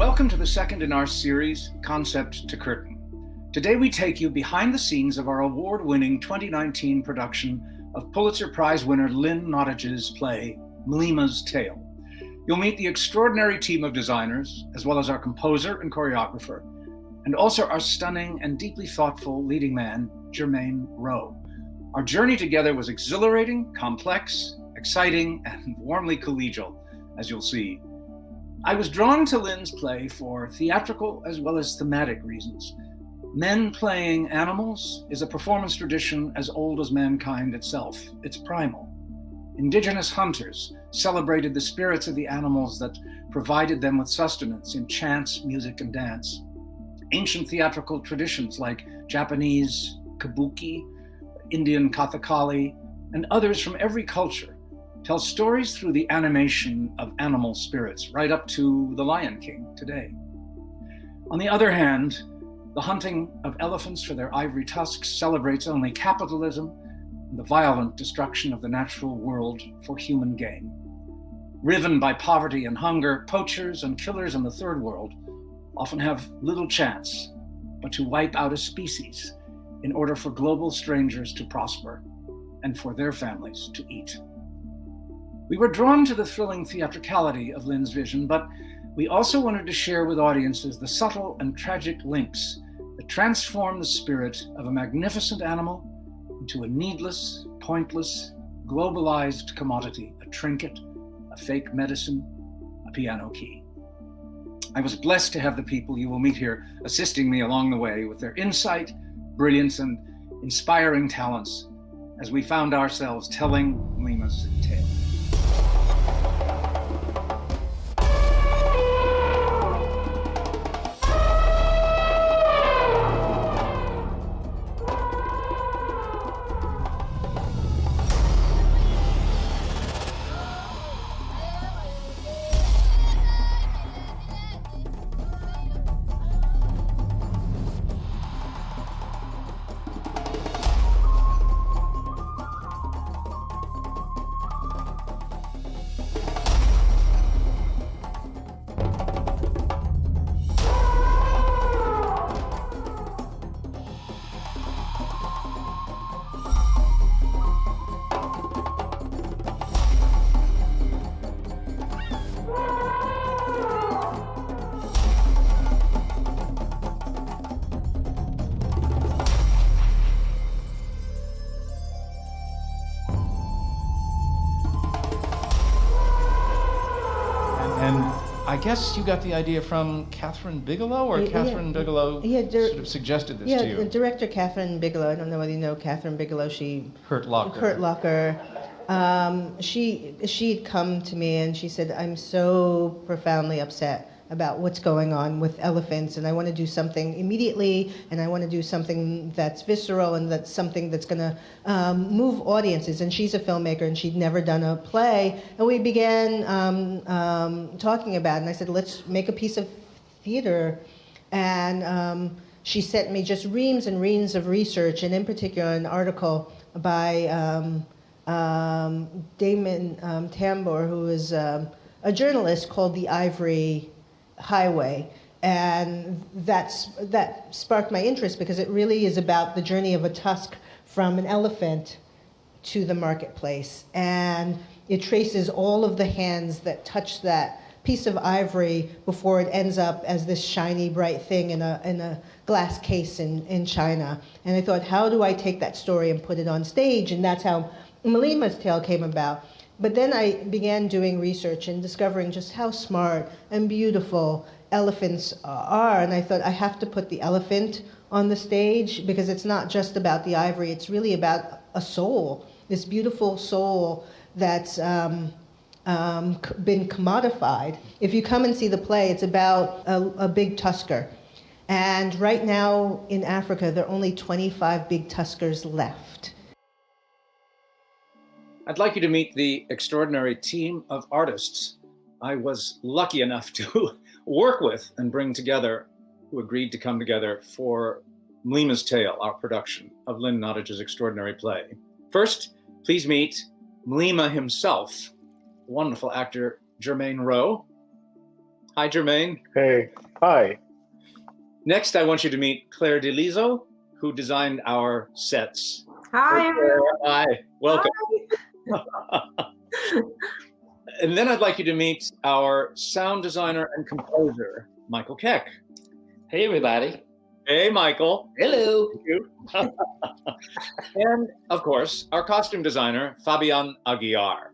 Welcome to the second in our series, Concept to Curtain. Today we take you behind the scenes of our award-winning 2019 production of Pulitzer Prize winner Lynn Nottage's play, MLIMA'S Tale. You'll meet the extraordinary team of designers, as well as our composer and choreographer, and also our stunning and deeply thoughtful leading man, Jermaine Rowe. Our journey together was exhilarating, complex, exciting, and warmly collegial, as you'll see. I was drawn to Lynn's play for theatrical as well as thematic reasons. Men playing animals is a performance tradition as old as mankind itself. It's primal. Indigenous hunters celebrated the spirits of the animals that provided them with sustenance in chants, music, and dance. Ancient theatrical traditions like Japanese kabuki, Indian kathakali, and others from every culture tell stories through the animation of animal spirits, right up to the Lion King today. On the other hand, the hunting of elephants for their ivory tusks celebrates only capitalism and the violent destruction of the natural world for human gain. Riven by poverty and hunger, poachers and killers in the third world often have little chance but to wipe out a species in order for global strangers to prosper and for their families to eat. We were drawn to the thrilling theatricality of Lynn's vision, but we also wanted to share with audiences the subtle and tragic links that transform the spirit of a magnificent animal into a needless, pointless, globalized commodity, a trinket, a fake medicine, a piano key. I was blessed to have the people you will meet here assisting me along the way with their insight, brilliance, and inspiring talents as we found ourselves telling MLIMA'S tale. I guess you got the idea from Catherine Bigelow, or Catherine Bigelow sort of suggested this to you? Yeah, the director Catherine Bigelow. I don't know whether you know Catherine Bigelow. Hurt Locker. Hurt Locker. She'd come to me and she said, "I'm so profoundly upset about what's going on with elephants, and I want to do something immediately, and I want to do something that's visceral and that's something that's going to move audiences." And she's a filmmaker, and she'd never done a play. And we began talking about it, and I said, "Let's make a piece of theater." And she sent me just reams and reams of research, and in particular an article by Damon Tambor, who is a journalist, called The Ivory Highway, and that sparked my interest because it really is about the journey of a tusk from an elephant to the marketplace, and it traces all of the hands that touch that piece of ivory before it ends up as this shiny, bright thing in a glass case in China. And I thought, how do I take that story and put it on stage? And that's how MLIMA'S Tale came about. But then I began doing research and discovering just how smart and beautiful elephants are. And I thought, I have to put the elephant on the stage because it's not just about the ivory. It's really about a soul, this beautiful soul that's been commodified. If you come and see the play, it's about a big tusker. And right now in Africa, there are only 25 big tuskers left. I'd like you to meet the extraordinary team of artists I was lucky enough to work with and bring together, who agreed to come together for MLIMA'S Tale, our production of Lynn Nottage's extraordinary play. First, please meet MLIMA himself, wonderful actor Jermaine Rowe, Hi, Jermaine. Hey. Hi. Next, I want you to meet Claire DeLizo, who designed our sets. Hi, everyone. Hi, welcome. Hi. And then I'd like you to meet our sound designer and composer, Michael Keck. Hey, everybody. Hey, Michael. Hello. Thank you. And, of course, our costume designer, Fabian Aguiar.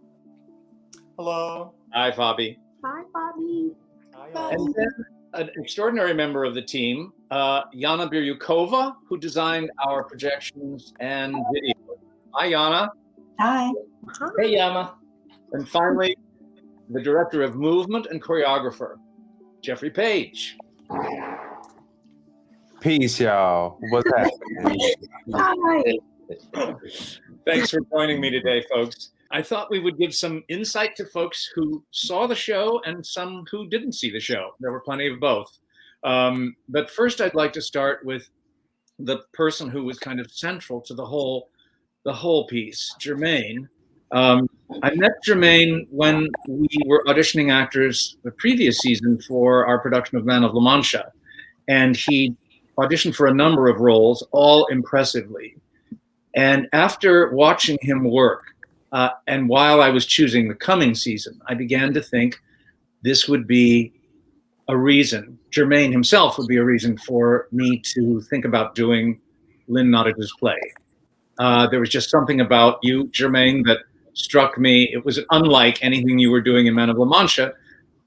Hello. Hi, Fabi. Hi, Bobby. And then an extraordinary member of the team, Yana Biryukova, who designed our projections and video. Hi, Yana. Hi. Hey, Yama. And finally, the director of movement and choreographer, Jeffrey Page. Peace, y'all. What's happening? Hi. Thanks for joining me today, folks. I thought we would give some insight to folks who saw the show and some who didn't see the show. There were plenty of both. But first, I'd like to start with the person who was kind of central to the whole piece, Jermaine. I met Jermaine when we were auditioning actors the previous season for our production of Man of La Mancha. And he auditioned for a number of roles, all impressively. And after watching him work, and while I was choosing the coming season, I began to think this would be a reason, Jermaine himself would be a reason for me to think about doing Lynn Nottage's play. There was just something about you, Jermaine, that struck me. It was unlike anything you were doing in Man of La Mancha,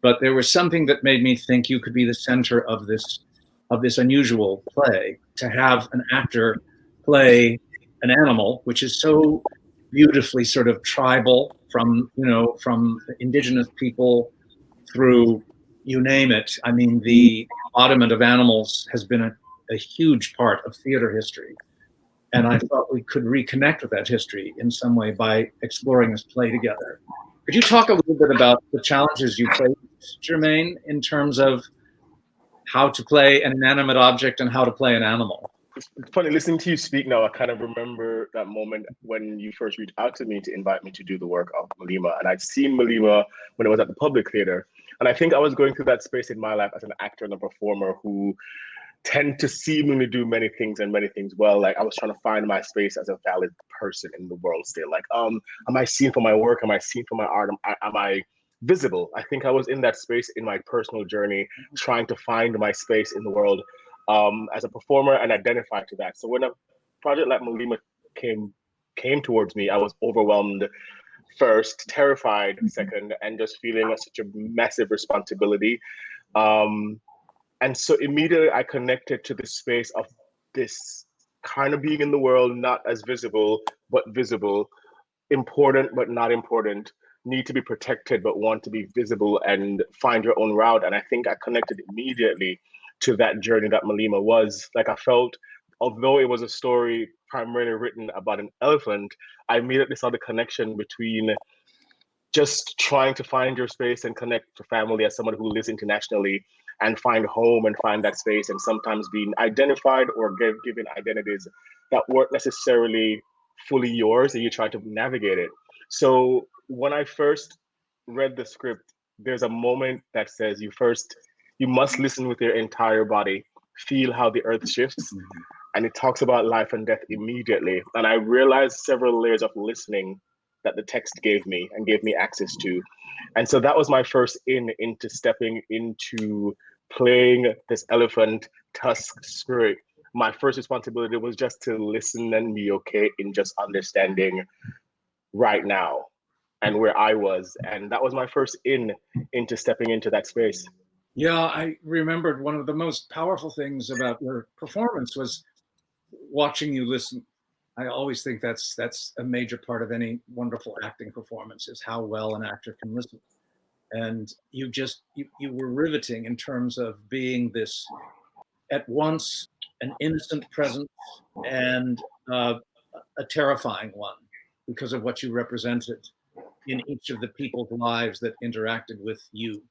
but there was something that made me think you could be the center of this unusual play, to have an actor play an animal, which is so beautifully sort of tribal, from indigenous people through you name it. I mean, the embodiment of animals has been a huge part of theater history. And I thought we could reconnect with that history in some way by exploring this play together. Could you talk a little bit about the challenges you faced, Jermaine, in terms of how to play an inanimate object and how to play an animal? It's funny listening to you speak now. I kind of remember that moment when you first reached out to me to invite me to do the work of MLIMA. And I'd seen MLIMA when it was at the Public Theater. And I think I was going through that space in my life as an actor and a performer who tend to seemingly do many things and many things well. Like, I was trying to find my space as a valid person in the world still. Like, am I seen for my work? Am I seen for my art? Am I visible? I think I was in that space in my personal journey, trying to find my space in the world as a performer and identify to that. So when a project like MLIMA came towards me, I was overwhelmed first, terrified second, and just feeling such a massive responsibility. And so immediately I connected to the space of this kind of being in the world, not as visible, but visible, important, but not important, need to be protected, but want to be visible and find your own route. And I think I connected immediately to that journey that MLIMA was. Like, I felt, although it was a story primarily written about an elephant, I immediately saw the connection between just trying to find your space and connect to family as someone who lives internationally, and find home and find that space, and sometimes being identified or given identities that weren't necessarily fully yours, and you try to navigate it. So when I first read the script, there's a moment that says you must listen with your entire body, feel how the earth shifts. And it talks about life and death immediately. And I realized several layers of listening that the text gave me and gave me access to. And so that was my first into stepping into playing this elephant tusk spirit. My first responsibility was just to listen and be okay in just understanding right now and where I was. And that was my first into stepping into that space. Yeah, I remembered one of the most powerful things about your performance was watching you listen. I always think that's a major part of any wonderful acting performance, is how well an actor can listen. And you were riveting in terms of being this, at once, an innocent presence and a terrifying one, because of what you represented in each of the people's lives that interacted with you.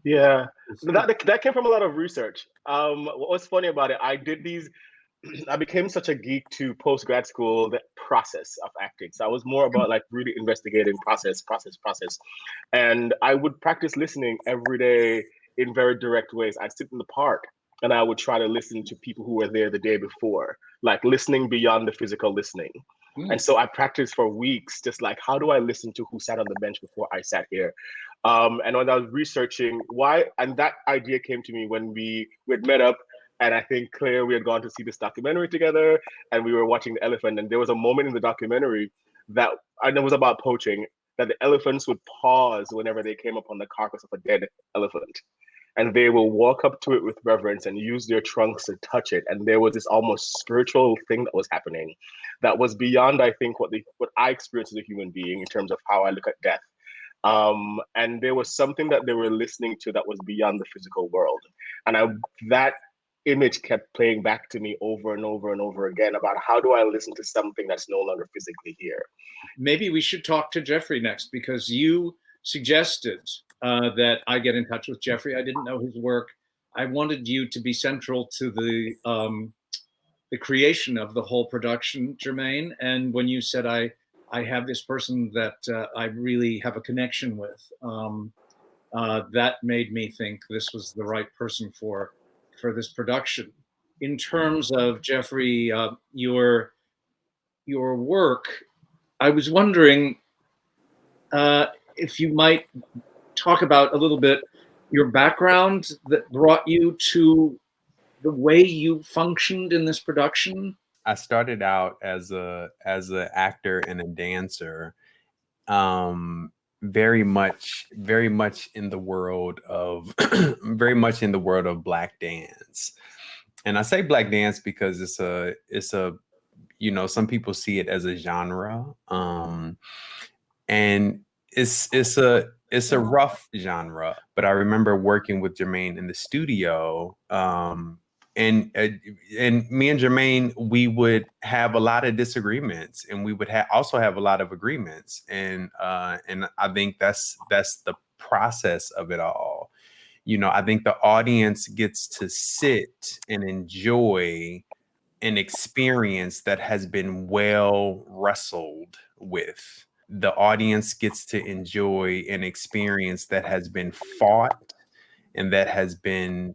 Yeah, that came from a lot of research. What was funny about it, I did these I became such a geek to post-grad school, the process of acting. So I was more about like really investigating process. And I would practice listening every day in very direct ways. I'd sit in the park and I would try to listen to people who were there the day before, like listening beyond the physical listening. And so I practiced for weeks, just like, how do I listen to who sat on the bench before I sat here? And when I was researching why, and that idea came to me when we had met up, and I think Claire, we had gone to see this documentary together, and we were watching the elephant, and there was a moment in the documentary that, and it was about poaching, that the elephants would pause whenever they came upon the carcass of a dead elephant. And they will walk up to it with reverence and use their trunks to touch it. And there was this almost spiritual thing that was happening that was beyond, I think, what I experienced as a human being in terms of how I look at death. And there was something that they were listening to that was beyond the physical world. And that image kept playing back to me over and over and over again about how do I listen to something that's no longer physically here. Maybe we should talk to Jeffrey next, because you suggested that I get in touch with Jeffrey. I didn't know his work. I wanted you to be central to the creation of the whole production, Jermaine. And when you said I have this person that I really have a connection with, that made me think this was the right person for this production. In terms of Jeffrey, your work, I was wondering if you might talk about a little bit your background that brought you to the way you functioned in this production. I started out as an actor and a dancer, very much in the world of Black dance. And I say Black dance because it's a some people see it as a genre, and it's a rough genre. But I remember working with Jermaine in the studio, and me and Jermaine, we would have a lot of disagreements, and we would also have a lot of agreements, and I think that's the process of it all. I think the audience gets to sit and enjoy an experience that has been well wrestled with. The audience gets to enjoy an experience that has been fought and that has been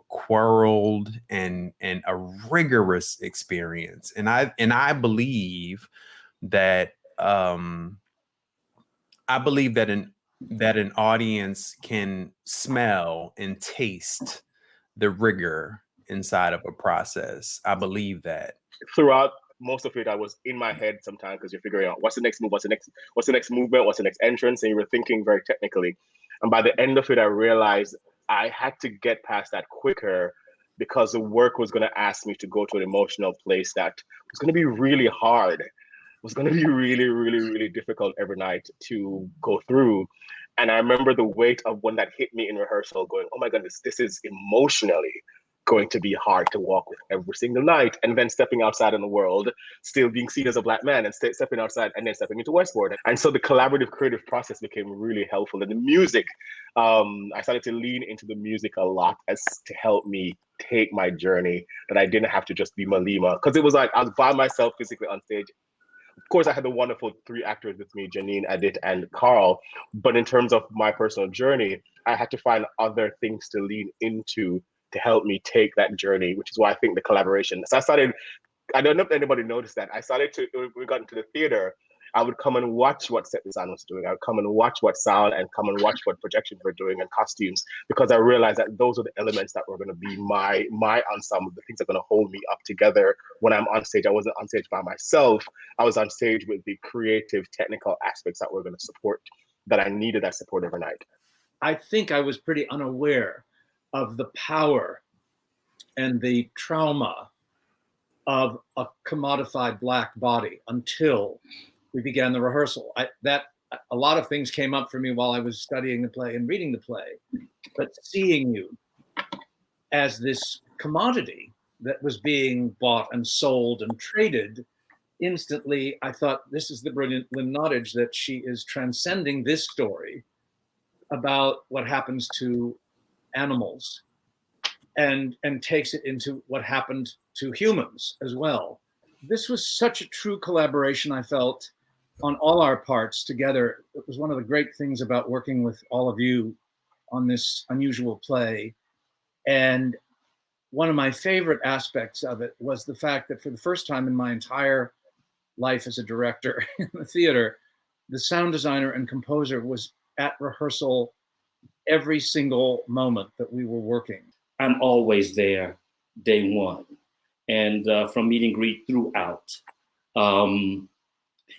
quarreled, and a rigorous experience. And I believe that an audience can smell and taste the rigor inside of a process. I believe that. Throughout most of it, I was in my head sometimes, because you're figuring out what's the next move, what's the next movement, what's the next entrance, and you were thinking very technically. And by the end of it, I realized I had to get past that quicker, because the work was going to ask me to go to an emotional place that was going to be really hard. It was going to be really, really, really difficult every night to go through. And I remember the weight of when that hit me in rehearsal, going, oh my goodness, this is emotionally going to be hard to walk with every single night. And then stepping outside in the world, still being seen as a Black man, and stepping outside and then stepping into Westward. And so the collaborative creative process became really helpful. And the music, I started to lean into the music a lot as to help me take my journey, that I didn't have to just be MLIMA. Because it was like I was by myself physically on stage. Of course, I had the wonderful 3 actors with me, Janine, Edith, and Carl. But in terms of my personal journey, I had to find other things to lean into to help me take that journey, which is why I think the collaboration. So I don't know if anybody noticed that. We got into the theater, I would come and watch what set design was doing. I would come and watch what sound, and come and watch what projections were doing and costumes, because I realized that those are the elements that were going to be my ensemble, the things that are going to hold me up together when I'm on stage. I wasn't on stage by myself. I was on stage with the creative, technical aspects that were going to support, that I needed that support every night. I think I was pretty unaware of the power and the trauma of a commodified Black body until we began the rehearsal. A lot of things came up for me while I was studying the play and reading the play, but seeing you as this commodity that was being bought and sold and traded, instantly I thought, this is the brilliant Lynn Nottage, that she is transcending this story about what happens to animals and takes it into what happened to humans as well. This was such a true collaboration, I felt, on all our parts together. It was one of the great things about working with all of you on this unusual play. And one of my favorite aspects of it was the fact that for the first time in my entire life as a director in the theater, the sound designer and composer was at rehearsal every single moment that we were working. I'm always there day one, and from meet and greet throughout.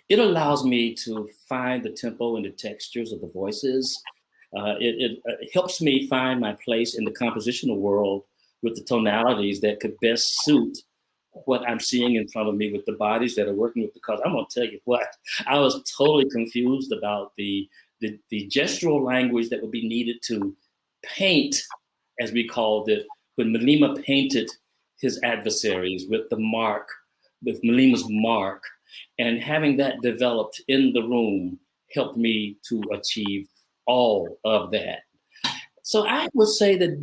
It allows me to find the tempo and the textures of the voices. It helps me find my place in the compositional world with the tonalities that could best suit what I'm seeing in front of me with the bodies that are working with the colors. I'm gonna tell you what, I was totally confused about the gestural language that would be needed to paint, as we called it, when MLIMA painted his adversaries with the mark, with MLIMA's mark, and having that developed in the room helped me to achieve all of that. So I would say that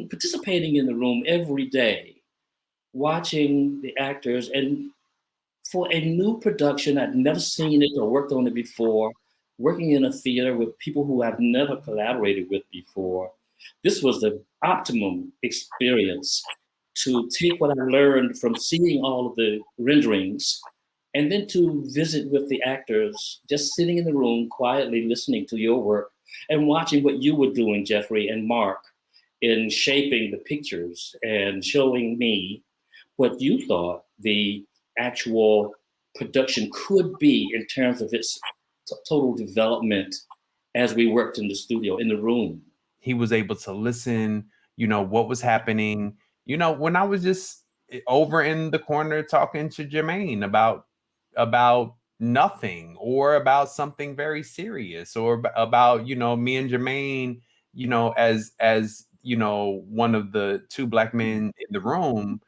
participating in the room every day, watching the actors, and for a new production, I'd never seen it or worked on it before, working in a theater with people who I've never collaborated with before, this was the optimum experience to take what I learned from seeing all of the renderings and then to visit with the actors, just sitting in the room quietly listening to your work and watching what you were doing, Jeffrey and Mark, in shaping the pictures and showing me what you thought the actual production could be in terms of its total development as we worked in the studio, in the room. He was able to listen, what was happening, when I was just over in the corner talking to Jermaine about nothing or about something very serious, or about, me and Jermaine, as one of the two Black men in the room,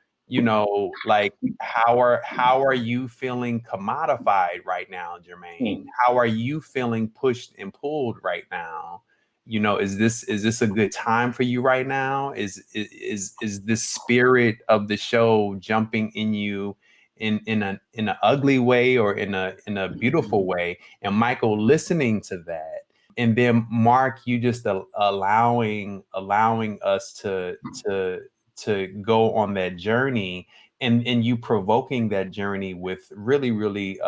like how are you feeling commodified right now, Jermaine? How are you feeling pushed and pulled right now? Is this a good time for you right now? Is this spirit of the show jumping in you in an ugly way or in a beautiful way? And Michael listening to that. And then Mark, you just allowing us to go on that journey, and you provoking that journey with really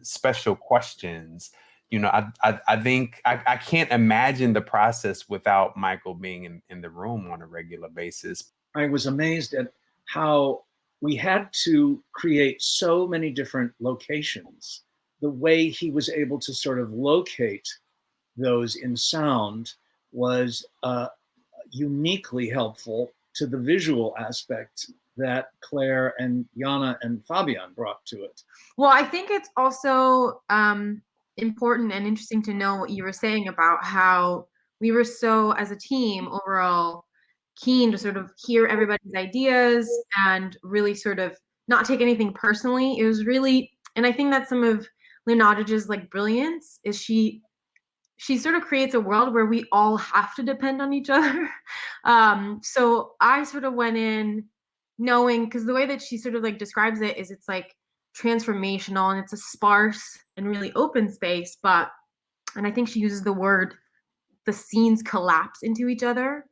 special questions. I think I can't imagine the process without Michael being in the room on a regular basis. I was amazed at how we had to create so many different locations. The way he was able to sort of locate those in sound was uniquely helpful to the visual aspect that Claire and Yana and Fabian brought to it. Well, I think it's also important and interesting to know what you were saying about how we were so, as a team overall, keen to sort of hear everybody's ideas and really sort of not take anything personally. It was really, and I think that's some of Lynn Nottage's like brilliance, is she sort of creates a world where we all have to depend on each other. So I sort of went in knowing, because the way that she sort of like describes it is it's like transformational and it's a sparse and really open space, and I think she uses the word, the scenes collapse into each other.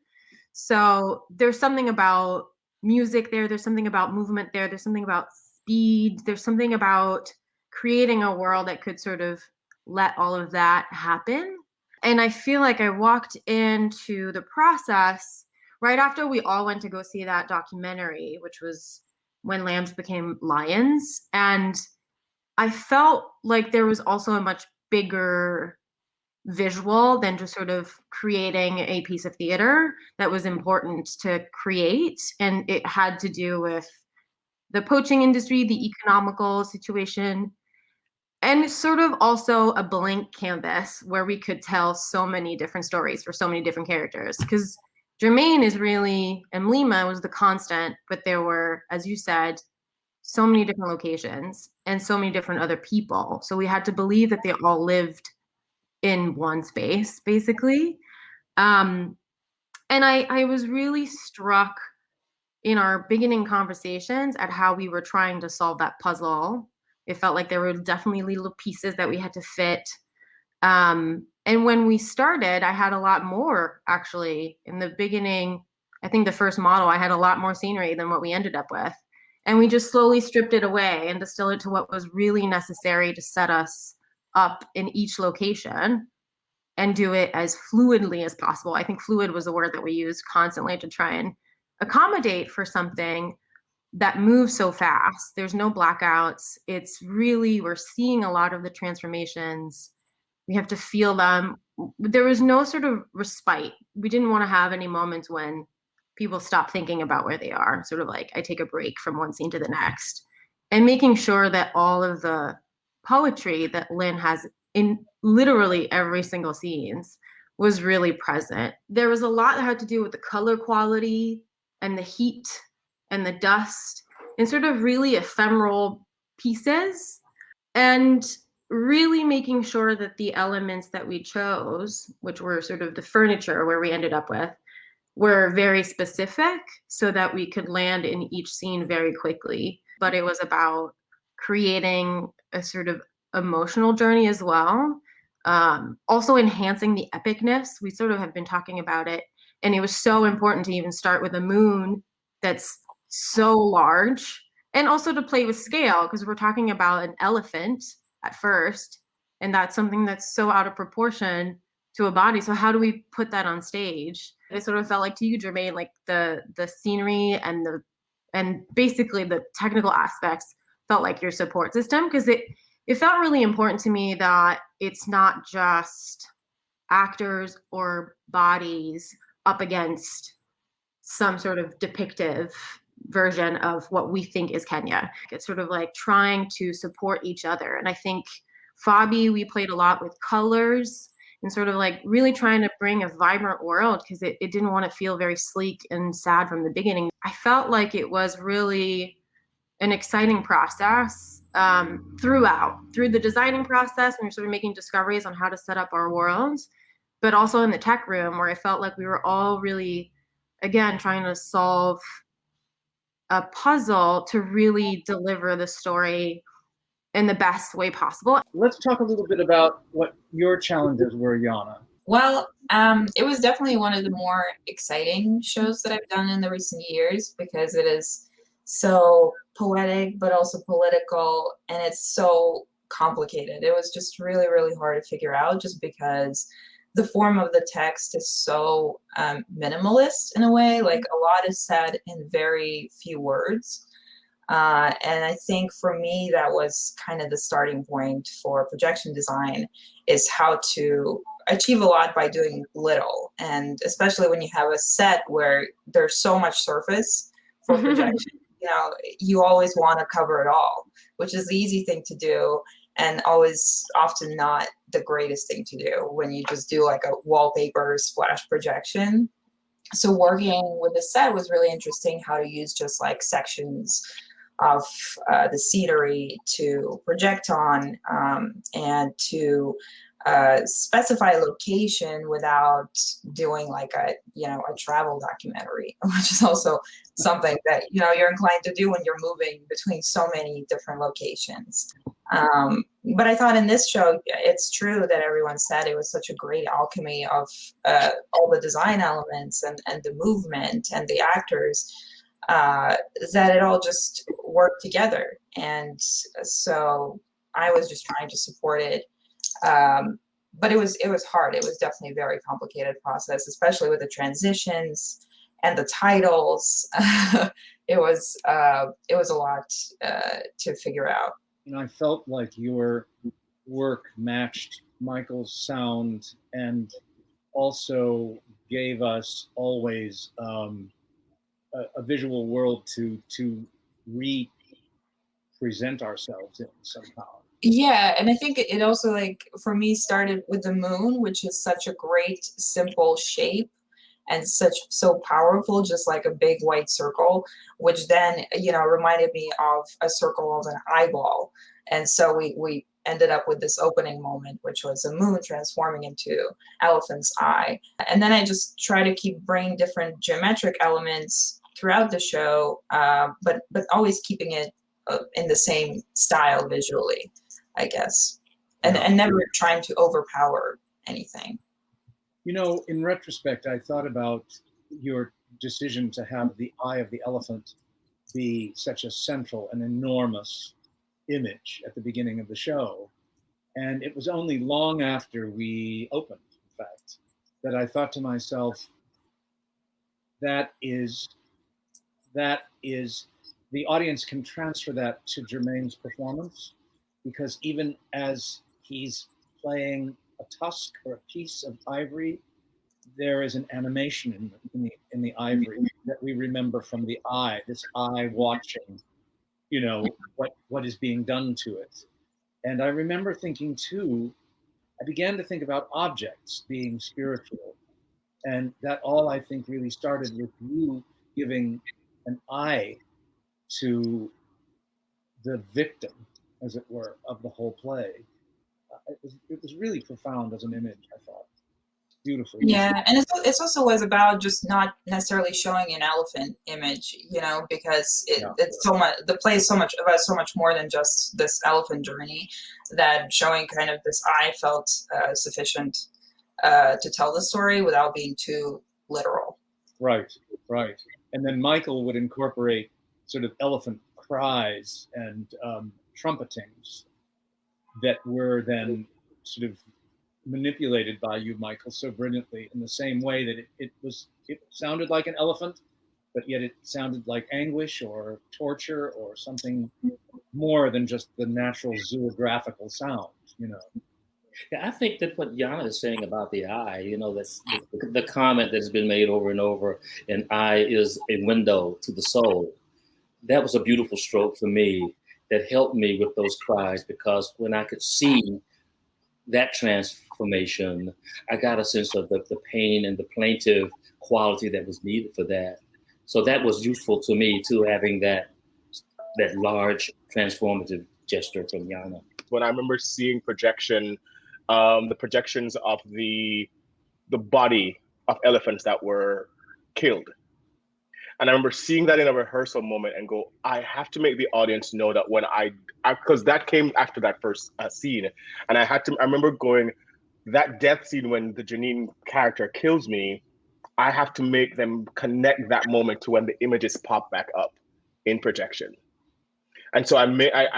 So there's something about music there's something about movement there's something about speed, there's something about creating a world that could sort of let all of that happen. And I feel like I walked into the process right after we all went to go see that documentary, which was When Lambs Became Lions. And I felt like there was also a much bigger visual than just sort of creating a piece of theater that was important to create. And it had to do with the poaching industry, the economical situation, and sort of also a blank canvas where we could tell so many different stories for so many different characters. Because Jermaine is really, and MLIMA was the constant, but there were, as you said, so many different locations and so many different other people. So we had to believe that they all lived in one space, basically. And And I was really struck in our beginning conversations at how we were trying to solve that puzzle. It felt like there were definitely little pieces that we had to fit. And when we started, I had a lot more, actually. In the beginning, I think the first model, I had a lot more scenery than what we ended up with. And we just slowly stripped it away and distilled it to what was really necessary to set us up in each location and do it as fluidly as possible. I think fluid was the word that we used constantly to try and accommodate for something that moves so fast. There's no blackouts. It's really, we're seeing a lot of the transformations. We have to feel them. There was no sort of respite. We didn't want to have any moments when people stop thinking about where they are, sort of like I take a break from one scene to the next, and making sure that all of the poetry that Lynn has in literally every single scenes was really present. There was a lot that had to do with the color quality and the heat and the dust and sort of really ephemeral pieces, and really making sure that the elements that we chose, which were sort of the furniture where we ended up with, were very specific so that we could land in each scene very quickly. But it was about creating a sort of emotional journey as well. Also enhancing the epicness. We sort of have been talking about it. And it was so important to even start with a moon that's so large, and also to play with scale, because we're talking about an elephant at first, and that's something that's so out of proportion to a body. So how do we put that on stage? It sort of felt like to you, Jermaine, like the scenery and basically the technical aspects felt like your support system, because it felt really important to me that it's not just actors or bodies up against some sort of depictive version of what we think is Kenya. It's sort of like trying to support each other. And I think Fabi, we played a lot with colors and sort of like really trying to bring a vibrant world, because it didn't want to feel very sleek and sad from the beginning. I felt like it was really an exciting process through the designing process, and we're sort of making discoveries on how to set up our worlds, but also in the tech room, where I felt like we were all really, again, trying to solve a puzzle to really deliver the story in the best way possible. Let's talk a little bit about what your challenges were, Yana. Well, it was definitely one of the more exciting shows that I've done in the recent years, because it is so poetic, but also political, and it's so complicated. It was just really, really hard to figure out, just because the form of the text is so minimalist in a way. Like, a lot is said in very few words. And I think for me, that was kind of the starting point for projection design, is how to achieve a lot by doing little. And especially when you have a set where there's so much surface for projection, you know, you always want to cover it all, which is the easy thing to do, and always often not the greatest thing to do when you just do like a wallpaper splash projection. So working with the set was really interesting, how to use just like sections of the scenery to project on, and to specify location without doing like a travel documentary, which is also something that you're inclined to do when you're moving between so many different locations. But I thought in this show, it's true that everyone said it was such a great alchemy of all the design elements and the movement and the actors, that it all just worked together. And so I was just trying to support it. But it was hard. It was definitely a very complicated process, especially with the transitions and the titles. It was a lot to figure out. I felt like your work matched Michael's sound, and also gave us always a visual world to represent ourselves in somehow. Yeah, and I think it also, like, for me, started with the moon, which is such a great, simple shape and so powerful, just like a big white circle, which then, reminded me of a circle of an eyeball. And so we ended up with this opening moment, which was a moon transforming into elephant's eye. And then I just try to keep bringing different geometric elements throughout the show, but always keeping it in the same style visually, I guess, and never trying to overpower anything. You know, in retrospect, I thought about your decision to have the eye of the elephant be such a central and enormous image at the beginning of the show. And it was only long after we opened, in fact, that I thought to myself, that is, the audience can transfer that to Jermaine's performance, because even as he's playing a tusk or a piece of ivory, there is an animation in the ivory that we remember from the eye, this eye watching, you know, what is being done to it. And I remember thinking too, I began to think about objects being spiritual. And that all, I think, really started with you giving an eye to the victim, as it were, of the whole play. It was really profound as an image, I thought. Beautiful. Yeah, and it's also was about just not necessarily showing an elephant image, you know, because it's so much, the play is so much about so much more than just this elephant journey, that showing kind of this eye felt sufficient to tell the story without being too literal. Right. And then Michael would incorporate sort of elephant cries and trumpetings that were then sort of manipulated by you, Michael, so brilliantly, in the same way that it sounded like an elephant, but yet it sounded like anguish or torture or something more than just the natural zoographical sound, you know. Yeah, I think that what Yana is saying about the eye, you know, that's the comment that's been made over and over, an eye is a window to the soul. That was a beautiful stroke for me that helped me with those cries, because when I could see that transformation, I got a sense of the pain and the plaintive quality that was needed for that. So that was useful to me too, having that large transformative gesture from Yana. When I remember seeing the projections of the body of elephants that were killed. And I remember seeing that in a rehearsal moment and go, I have to make the audience know that when because that came after that first scene. And I remember going, that death scene when the Janine character kills me, I have to make them connect that moment to when the images pop back up in projection. And so I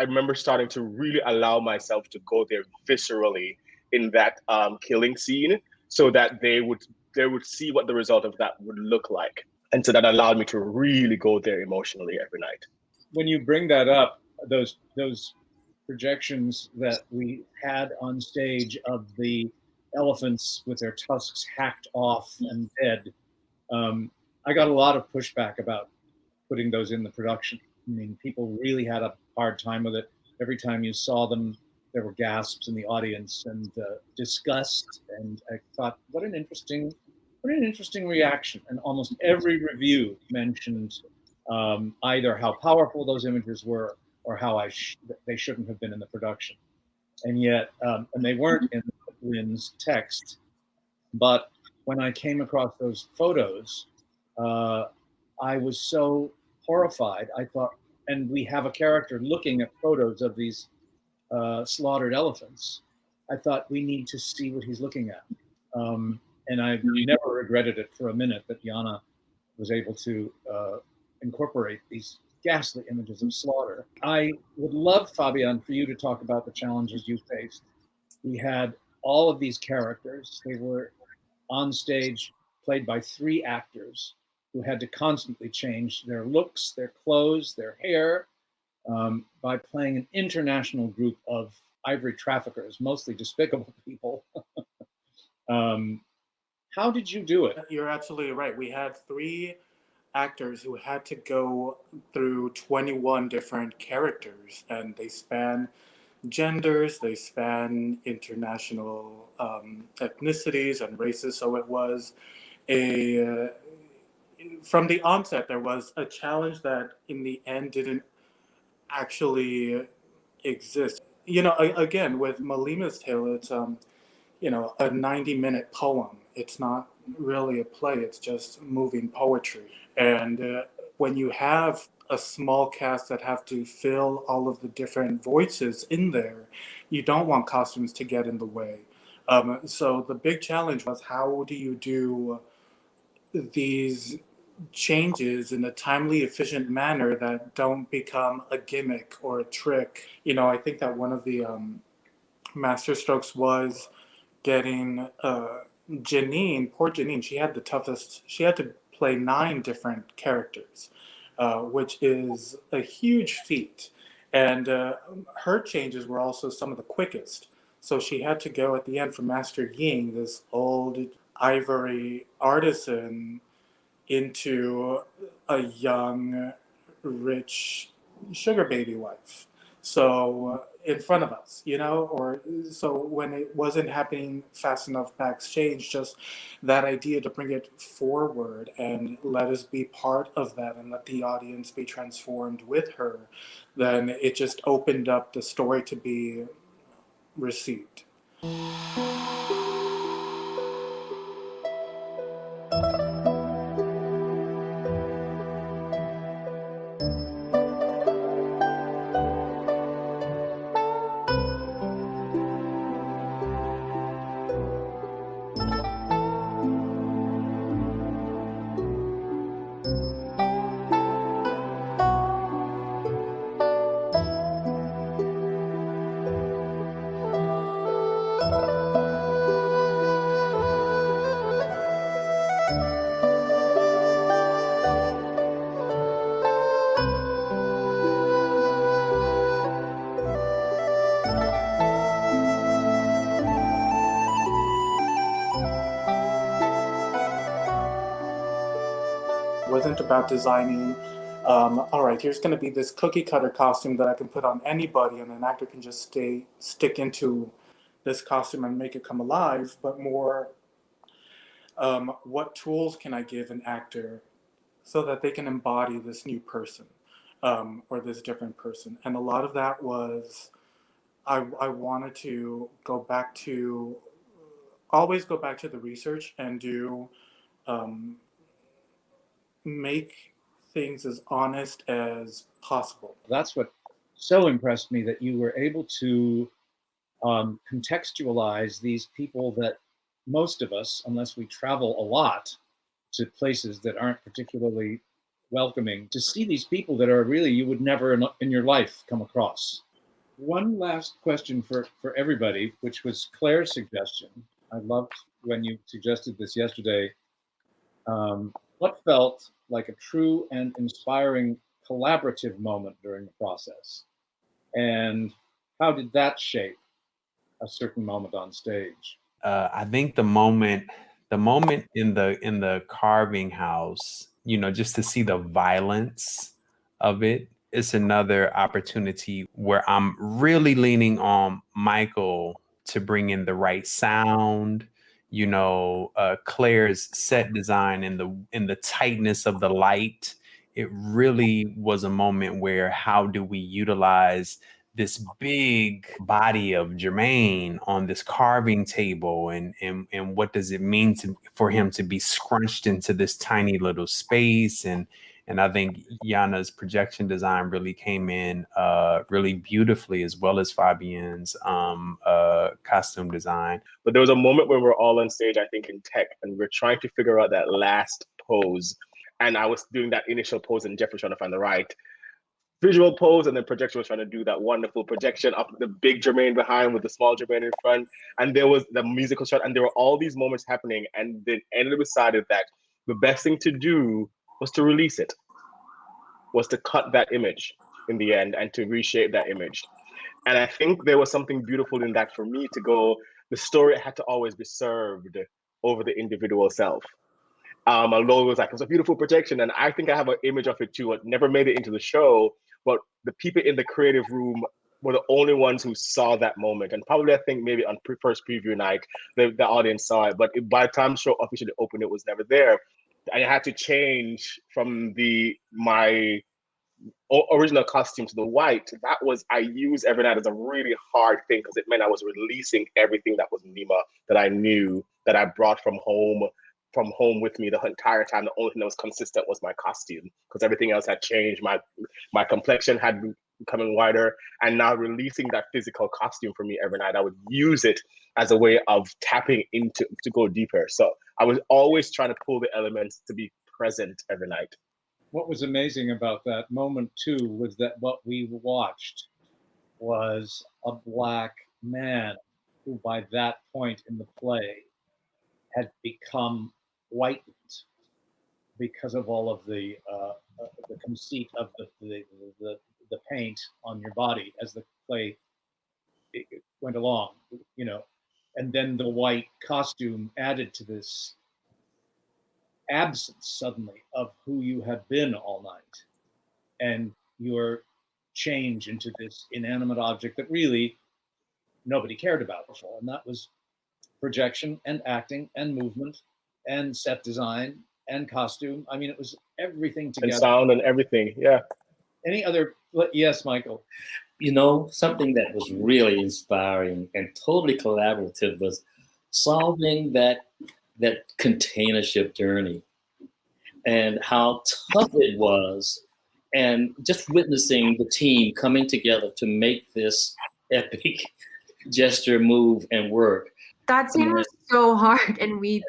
remember starting to really allow myself to go there viscerally in that killing scene, so that they would see what the result of that would look like. And so that allowed me to really go there emotionally every night. When you bring that up, those projections that we had on stage of the elephants with their tusks hacked off and dead, I got a lot of pushback about putting those in the production. I mean, people really had a hard time with it. Every time you saw them, there were gasps in the audience and disgust. And I thought, what an interesting reaction. And almost every review mentioned either how powerful those images were or how they shouldn't have been in the production. And yet, and they weren't in Lynn's text. But when I came across those photos, I was so horrified. I thought, and we have a character looking at photos of these slaughtered elephants. I thought, we need to see what he's looking at. And I never regretted it for a minute that Yana was able to incorporate these ghastly images of slaughter. I would love, Fabian, for you to talk about the challenges you faced. We had all of these characters. They were on stage, played by 3 actors who had to constantly change their looks, their clothes, their hair, by playing an international group of ivory traffickers, mostly despicable people. How did you do it? You're absolutely right. We had 3 actors who had to go through 21 different characters, and they span genders, they span international ethnicities and races. So it was from the onset, there was a challenge that in the end didn't actually exist. Again, with MLIMA'S Tale, it's a 90-minute poem. It's not really a play, it's just moving poetry. And when you have a small cast that have to fill all of the different voices in there, you don't want costumes to get in the way. So the big challenge was, how do you do these changes in a timely, efficient manner that don't become a gimmick or a trick? I think that one of the masterstrokes was getting Janine, poor Janine, she had to play 9 different characters, which is a huge feat. And her changes were also some of the quickest. So she had to go at the end from Master Ying, this old ivory artisan, into a young, rich sugar baby wife. So in front of us, or so when it wasn't happening fast enough backstage, just that idea to bring it forward and let us be part of that and let the audience be transformed with her, then it just opened up the story to be received. Wasn't about designing, all right, here's going to be this cookie cutter costume that I can put on anybody and an actor can just stick into this costume and make it come alive, but more, what tools can I give an actor so that they can embody this new person, or this different person? And a lot of that was, I wanted to always go back to the research and make things as honest as possible. That's what so impressed me, that you were able to contextualize these people that most of us, unless we travel a lot to places that aren't particularly welcoming, to see these people that are really, you would never in your life come across. One last question for everybody, which was Claire's suggestion. I loved when you suggested this yesterday. What felt like a true and inspiring collaborative moment during the process? And how did that shape a certain moment on stage? I think the moment in the carving house, just to see the violence of it, it's another opportunity where I'm really leaning on Michael to bring in the right sound, Claire's set design and the tightness of the light. It really was a moment where, how do we utilize this big body of Jermaine on this carving table, and what does it mean for him to be scrunched into this tiny little space? And I think Yana's projection design really came in really beautifully, as well as Fabienne's costume design. But there was a moment where we're all on stage, I think in tech, and we're trying to figure out that last pose. And I was doing that initial pose and Jeff was trying to find the right visual pose, and then projection was trying to do that wonderful projection up the big Jermaine behind with the small Jermaine in front. And there was the musical shot, and there were all these moments happening. And then ended decided that the best thing to do was to release it, was to cut that image in the end and to reshape that image. And I think there was something beautiful in that for me to go, the story had to always be served over the individual self. Although it was a beautiful projection, and I think I have an image of it too. It never made it into the show, but the people in the creative room were the only ones who saw that moment. And probably, I think maybe on first preview night, the audience saw it, but by the time the show officially opened, it was never there. I had to change from my original costumes, the white, that was, I used every night as a really hard thing because it meant I was releasing everything that was MLIMA that I knew, that I brought from home with me the entire time. The only thing that was consistent was my costume because everything else had changed. My complexion had becoming whiter, and now releasing that physical costume for me every night, I would use it as a way of tapping into to go deeper. So I was always trying to pull the elements to be present every night. What was amazing about that moment too was that what we watched was a Black man who by that point in the play had become whitened because of all of the conceit of the paint on your body as the play went along, you know, and then the white costume added to this absence suddenly of who you have been all night, and your change into this inanimate object that really nobody cared about before. And that was projection and acting and movement and set design and costume. I mean, it was everything together. And sound and everything, yeah. Any other, yes, Michael? You know, something that was really inspiring and totally collaborative was solving that container ship journey and how tough it was, and just witnessing the team coming together to make this epic gesture move and work. That scene was so hard, and we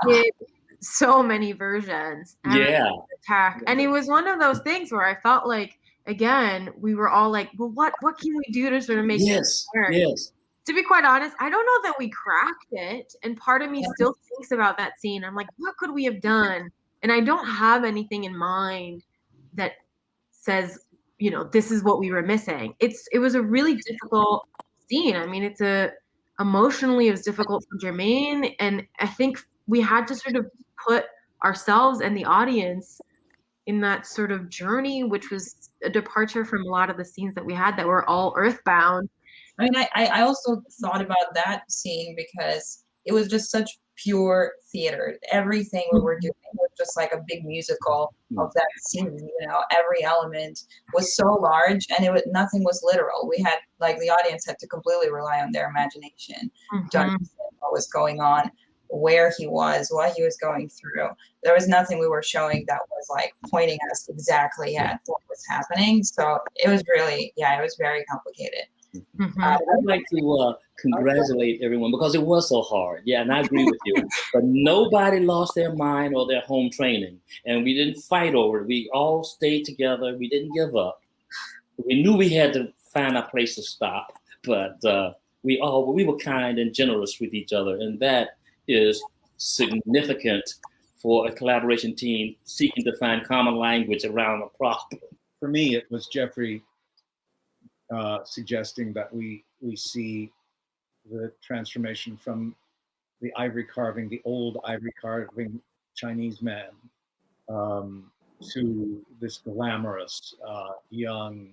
did so many versions. Yeah. Attack. And it was one of those things where I felt like, again, we were all like, well, what can we do to sort of make this work? Yes. To be quite honest, I don't know that we cracked it. And part of me still thinks about that scene. I'm like, what could we have done? And I don't have anything in mind that says, you know, this is what we were missing. It was a really difficult scene. I mean, emotionally, it was difficult for Jermaine. And I think we had to sort of put ourselves and the audience in that sort of journey, which was a departure from a lot of the scenes that we had that were all earthbound. I mean, I also thought about that scene because it was just such pure theater. Everything we were doing was just like a big musical of that scene. You know, every element was so large, and nothing was literal. We had, like, the audience had to completely rely on their imagination to understand what was going on, where he was, what he was going through. There was nothing we were showing that was like pointing us exactly at what was happening. So it was really, it was very complicated. I'd like to congratulate everyone because it was so hard. Yeah, and I agree with you. But nobody lost their mind or their home training, and we didn't fight over it. We all stayed together. We didn't give up. We knew we had to find a place to stop, but we were kind and generous with each other, and that is significant for a collaboration team seeking to find common language around a problem. For me, it was Jeffrey suggesting that we see the transformation from the old ivory carving Chinese man, to this glamorous young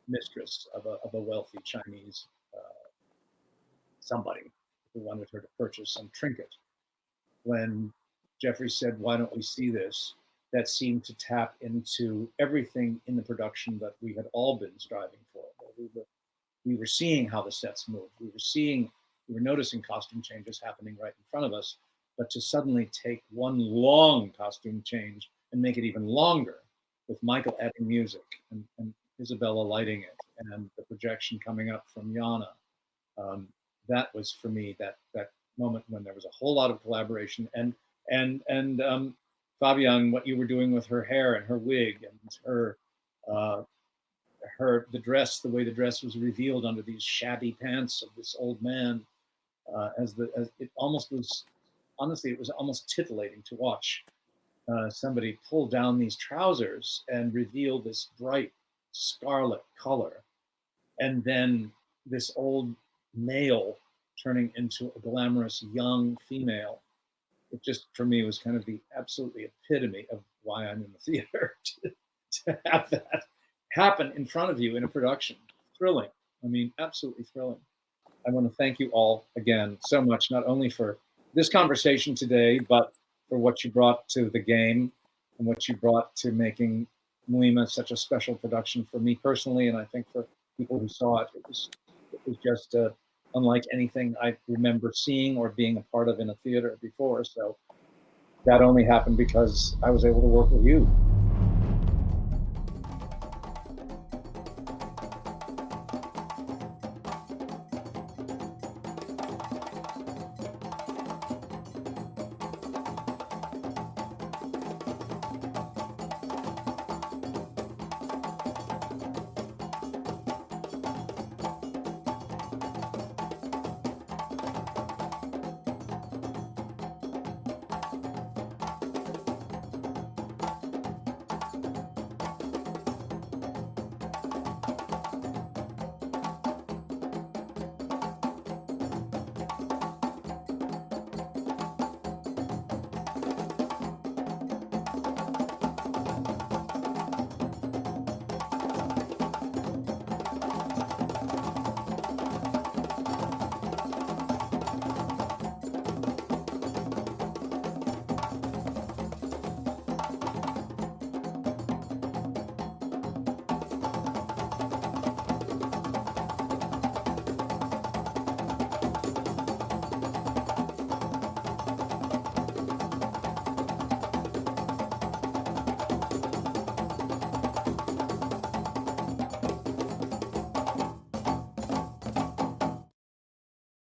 mistress of a wealthy Chinese somebody who wanted her to purchase some trinket. When Jeffrey said, "Why don't we see this?" that seemed to tap into everything in the production that we had all been striving for. We were seeing how the sets moved. We were noticing costume changes happening right in front of us, but to suddenly take one long costume change and make it even longer, with Michael adding music and Isabella lighting it, and the projection coming up from Yana, that was for me that moment when there was a whole lot of collaboration, and Fabian, what you were doing with her hair and her wig and the dress, the way the dress was revealed under these shabby pants of this old man, as it almost was, honestly, it was almost titillating to watch somebody pull down these trousers and reveal this bright scarlet color, and then this old male turning into a glamorous young female. It just, for me, was kind of the absolutely epitome of why I'm in the theater, to have that happen in front of you in a production. Thrilling. I mean, absolutely thrilling. I want to thank you all again so much, not only for this conversation today, but for what you brought to the game and what you brought to making MLIMA is such a special production for me personally, and I think for people who saw it. It was just unlike anything I remember seeing or being a part of in a theater before. So that only happened because I was able to work with you.